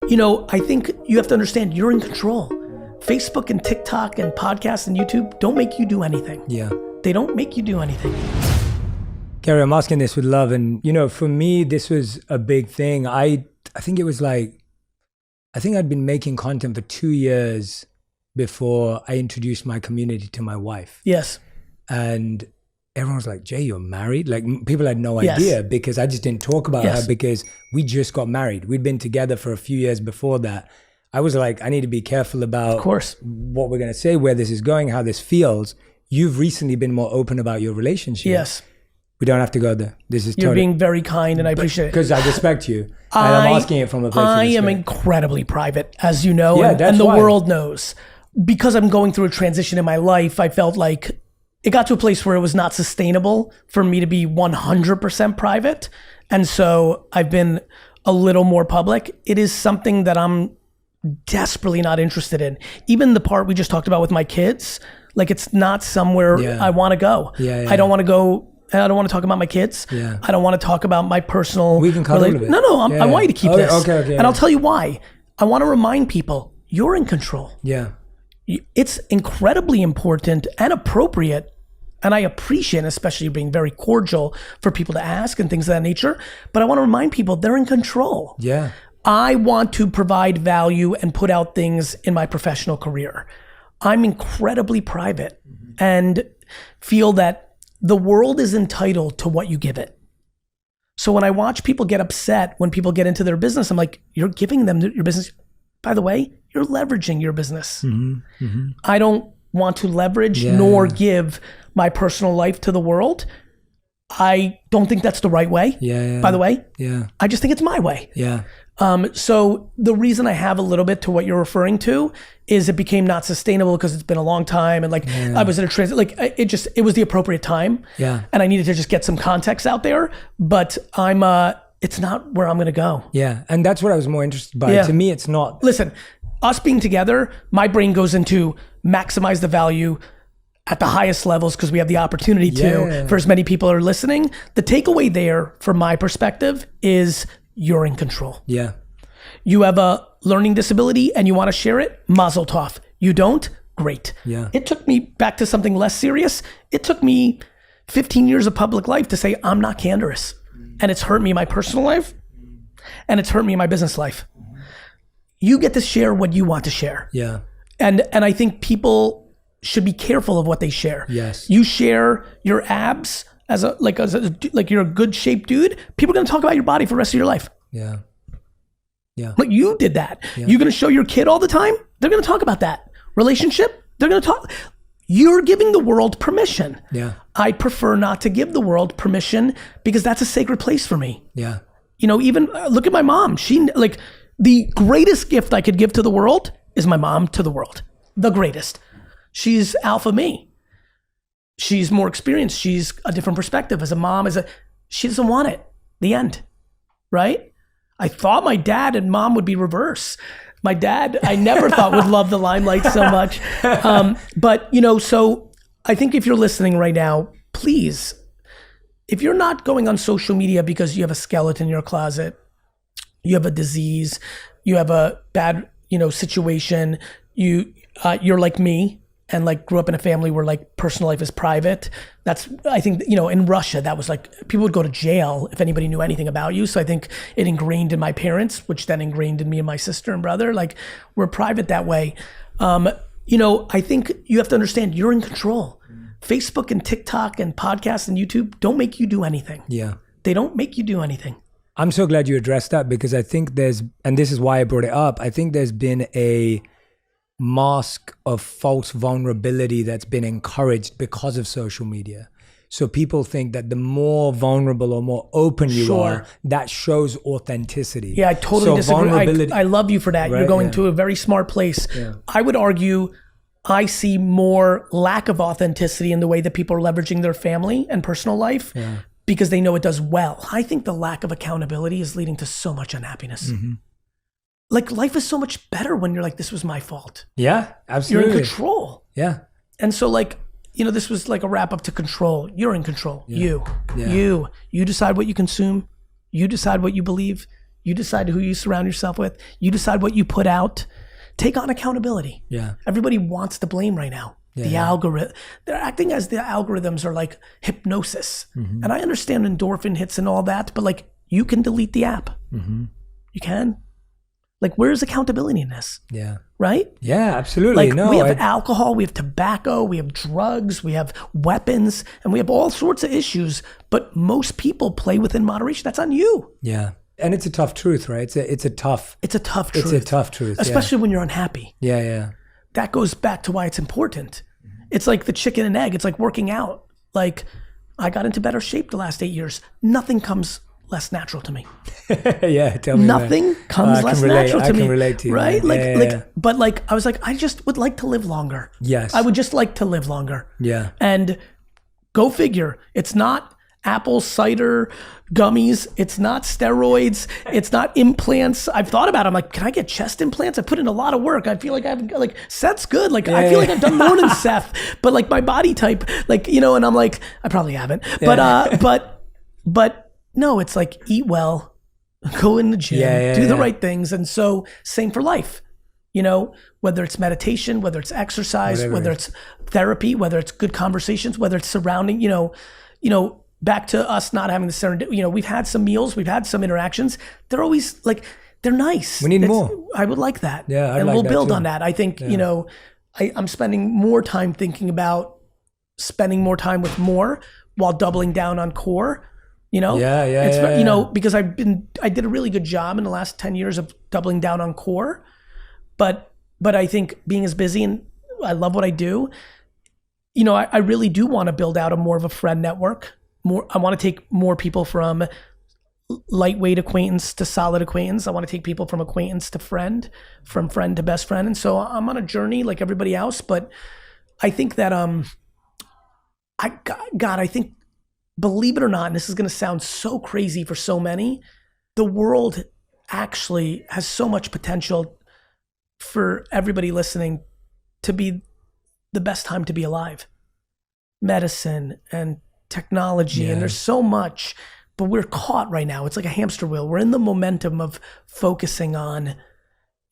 I think you have to understand you're in control. Facebook and TikTok and podcasts and YouTube don't make you do anything. Yeah. They don't make you do anything. Gary, I'm asking this with love. And, for me, this was a big thing. I think it was I think I'd been making content for 2 years before I introduced my community to my wife. Yes. And everyone was like, Jay, you're married? Like, people had no idea because I just didn't talk about her because we just got married. We'd been together for a few years before that. I was like, I need to be careful about what we're going to say, where this is going, how this feels. You've recently been more open about your relationship. Yes. We don't have to go there. This is You're being very kind and I appreciate it. Because I respect you. And I'm asking it from a place of respect. I am incredibly private, as you know, Yeah, and the world knows. Because I'm going through a transition in my life, I felt like it got to a place where it was not sustainable for me to be 100% private. And so I've been a little more public. It is something that I'm desperately not interested in. Even the part we just talked about with my kids, like it's not somewhere I want to go. I don't want to go. I don't want to talk about my kids. I don't want to talk about my personal. We can cut a little bit. No, I want you to keep this. Okay. And I'll tell you why. I want to remind people you're in control. Yeah. It's incredibly important and appropriate. And I appreciate, especially being very cordial for people to ask and things of that nature. But I want to remind people they're in control. Yeah. I want to provide value and put out things in my professional career. I'm incredibly private and feel that the world is entitled to what you give it. So when I watch people get upset when people get into their business, I'm like, you're giving them your business. By the way, you're leveraging your business. I don't want to leverage nor give my personal life to the world. I don't think that's the right way, by the way. I just think it's my way. So the reason I have a little bit to what you're referring to is it became not sustainable because it's been a long time and I was in a transit, it was the appropriate time. And I needed to just get some context out there, but it's not where I'm going to go. And that's what I was more interested by. To me, it's not. Listen, us being together, my brain goes into maximize the value at the highest levels because we have the opportunity to for as many people are listening. The takeaway there from my perspective is you're in control. You have a learning disability and you want to share it, mazel tov. You don't, great. It took me back to something less serious. It took me 15 years of public life to say I'm not candorous. And it's hurt me in my personal life and it's hurt me in my business life. You get to share what you want to share. And I think people should be careful of what they share. You share your abs as you're a good shaped dude, people are going to talk about your body for the rest of your life. But you did that. You're going to show your kid all the time, they're going to talk about that. Relationship, they're going to talk. You're giving the world permission. I prefer not to give the world permission because that's a sacred place for me. Even look at my mom. She the greatest gift I could give to the world is my mom to the world. The greatest. She's alpha me. She's more experienced. She's a different perspective as a mom. She doesn't want it. The end, right? I thought my dad and mom would be reverse. My dad, I never thought would love the limelight so much. But so I think if you're listening right now, please, if you're not going on social media because you have a skeleton in your closet, you have a disease, you have a bad, situation, you're like me, and grew up in a family where personal life is private. That's, I think, in Russia, that was people would go to jail if anybody knew anything about you. So I think it ingrained in my parents, which then ingrained in me and my sister and brother, we're private that way. I think you have to understand you're in control. Facebook and TikTok and podcasts and YouTube don't make you do anything. They don't make you do anything. I'm so glad you addressed that because I think and this is why I brought it up, I think there's been a mask of false vulnerability that's been encouraged because of social media. So people think that the more vulnerable or more open you are, that shows authenticity. I totally disagree. I love you for that. Right? You're going to a very smart place. I would argue I see more lack of authenticity in the way that people are leveraging their family and personal life because they know it does well. I think the lack of accountability is leading to so much unhappiness. Life is so much better when you're this was my fault. Absolutely. You're in control. And so this was a wrap up to control. You're in control. You decide what you consume. You decide what you believe. You decide who you surround yourself with. You decide what you put out. Take on accountability. Yeah. Everybody wants the blame right now. The algorithm, they're acting as the algorithms are like hypnosis. And I understand endorphin hits and all that, but like you can delete the app. You can. Like, where's accountability in this? Yeah. Right? Yeah, absolutely. Like, we have alcohol, we have tobacco, we have drugs, we have weapons, and we have all sorts of issues, but most people play within moderation. That's on you. Yeah. And it's a tough truth, right? It's a tough truth. It's a tough truth. Especially when you're unhappy. Yeah, yeah. That goes back to why it's important. It's like the chicken and egg. It's like working out. Like, I got into better shape the last 8 years. Nothing comes less natural to me. Yeah, tell me. Nothing comes less natural to me. I can relate to you. Right? Man. Like, but like, I was like, I just would like to live longer. Yes. I would just like to live longer. Yeah. And go figure. It's not apple cider gummies. It's not steroids. It's not implants. I've thought about it. I'm like, can I get chest implants? I put in a lot of work. I feel like I've like, Seth's good. Like, I feel like I've done more than Seth, but like my body type, like, you know, and I'm like, I probably haven't, but no, it's like eat well, go in the gym, do the right things. And so same for life, you know, whether it's meditation, whether it's exercise, whether it's therapy, whether it's good conversations, whether it's surrounding, you know, back to us not having the serendipity, you know, we've had some meals, we've had some interactions. They're always like, they're nice. We need more. I would like that. Yeah. And we'll build on that. I think, you know, I'm spending more time thinking about spending more time with more while doubling down on core. You know, you know, because I did a really good job in the last 10 years of doubling down on core, but I think being as busy and I love what I do, you know, I really do want to build out more of a friend network. I want to take more people from lightweight acquaintance to solid acquaintance. I want to take people from acquaintance to friend, from friend to best friend. And so I'm on a journey like everybody else, but I think that, I think, believe it or not, and this is going to sound so crazy for so many, the world actually has so much potential for everybody listening to be the best time to be alive. Medicine and technology, and there's so much, but we're caught right now. It's like a hamster wheel. We're in the momentum of focusing on,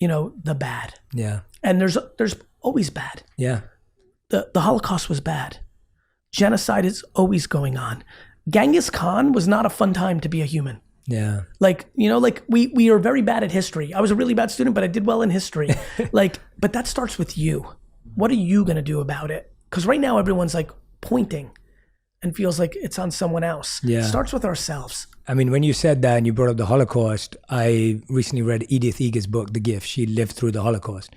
you know, the bad. Yeah. And there's always bad. Yeah. The Holocaust was bad. Genocide is always going on. Genghis Khan was not a fun time to be a human. Yeah. Like, you know, like we are very bad at history. I was a really bad student, but I did well in history. Like, but that starts with you. What are you going to do about it? Because right now everyone's like pointing and feels like it's on someone else. Yeah. It starts with ourselves. I mean, when you said that and you brought up the Holocaust, I recently read Edith Eger's book, The Gift. She lived through the Holocaust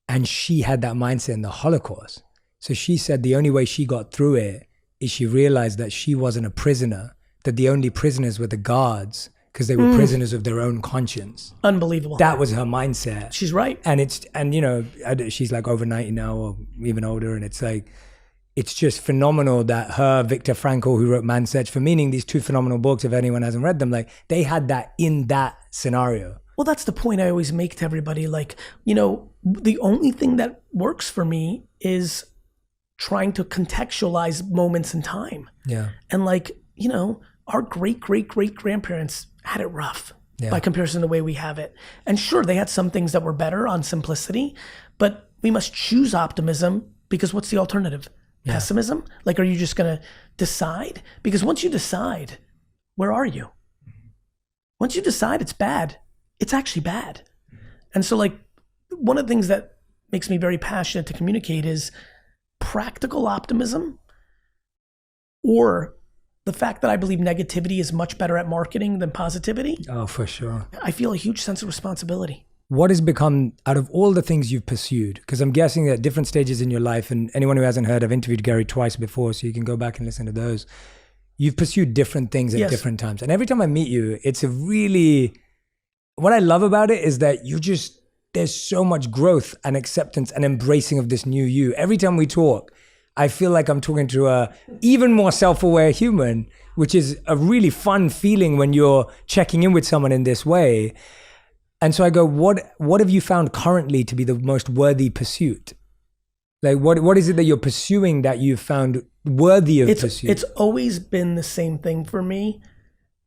and she had that mindset in the Holocaust. So she said the only way she got through it is she realized that she wasn't a prisoner, that the only prisoners were the guards because they were prisoners of their own conscience. Unbelievable. That was her mindset. She's right. And you know, she's like over 90 now or even older. And it's like, it's just phenomenal that her, Viktor Frankl, who wrote Man's Search for Meaning, these two phenomenal books, if anyone hasn't read them, like they had that in that scenario. Well, that's the point I always make to everybody. Like, you know, the only thing that works for me is trying to contextualize moments in time. Yeah. And like, you know, our great-great-great-grandparents had it rough by comparison to the way we have it. And sure, they had some things that were better on simplicity, but we must choose optimism because what's the alternative? Yeah. Pessimism? Like, are you just gonna decide? Because once you decide, where are you? Once you decide it's bad, it's actually bad. And so like, one of the things that makes me very passionate to communicate is practical optimism, or the fact that I believe negativity is much better at marketing than positivity. Oh, for sure. I feel a huge sense of responsibility. What has become, out of all the things you've pursued, because I'm guessing at different stages in your life, and anyone who hasn't heard, I've interviewed Gary twice before, so you can go back and listen to those. You've pursued different things at different times. And every time I meet you, it's a really, what I love about it is that you just, there's so much growth and acceptance and embracing of this new you. Every time we talk, I feel like I'm talking to a even more self-aware human, which is a really fun feeling when you're checking in with someone in this way. And so I go, what have you found currently to be the most worthy pursuit? Like, what is it that you're pursuing that you've found worthy of pursuit? It's always been the same thing for me.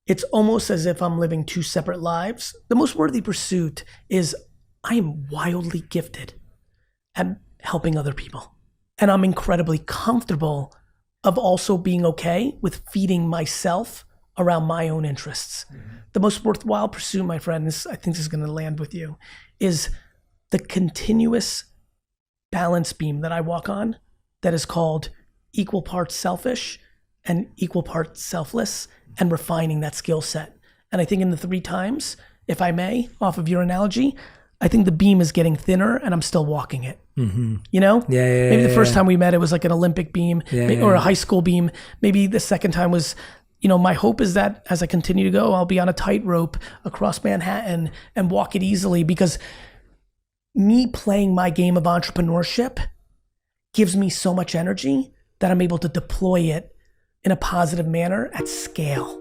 it's almost as if I'm living two separate lives. The most worthy pursuit is I am wildly gifted at helping other people. And I'm incredibly comfortable of also being okay with feeding myself around my own interests. The most worthwhile pursuit, my friend, I think this is going to land with you, is the continuous balance beam that I walk on that is called equal parts selfish and equal parts selfless, and refining that skill set. And I think in the 3 times, if I may, off of your analogy, I think the beam is getting thinner and I'm still walking it. You know? Maybe the first time we met, it was like an Olympic beam or a high school beam. Maybe the second time was, you know, my hope is that as I continue to go, I'll be on a tightrope across Manhattan and walk it easily, because me playing my game of entrepreneurship gives me so much energy that I'm able to deploy it in a positive manner at scale.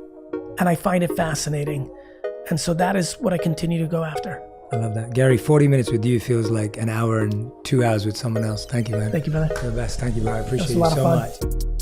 And I find it fascinating. And so that is what I continue to go after. I love that. Gary, 40 minutes with you feels like an hour and 2 hours with someone else. Thank you, man. Thank you, brother. You're the best. Thank you, bro. I appreciate you so much.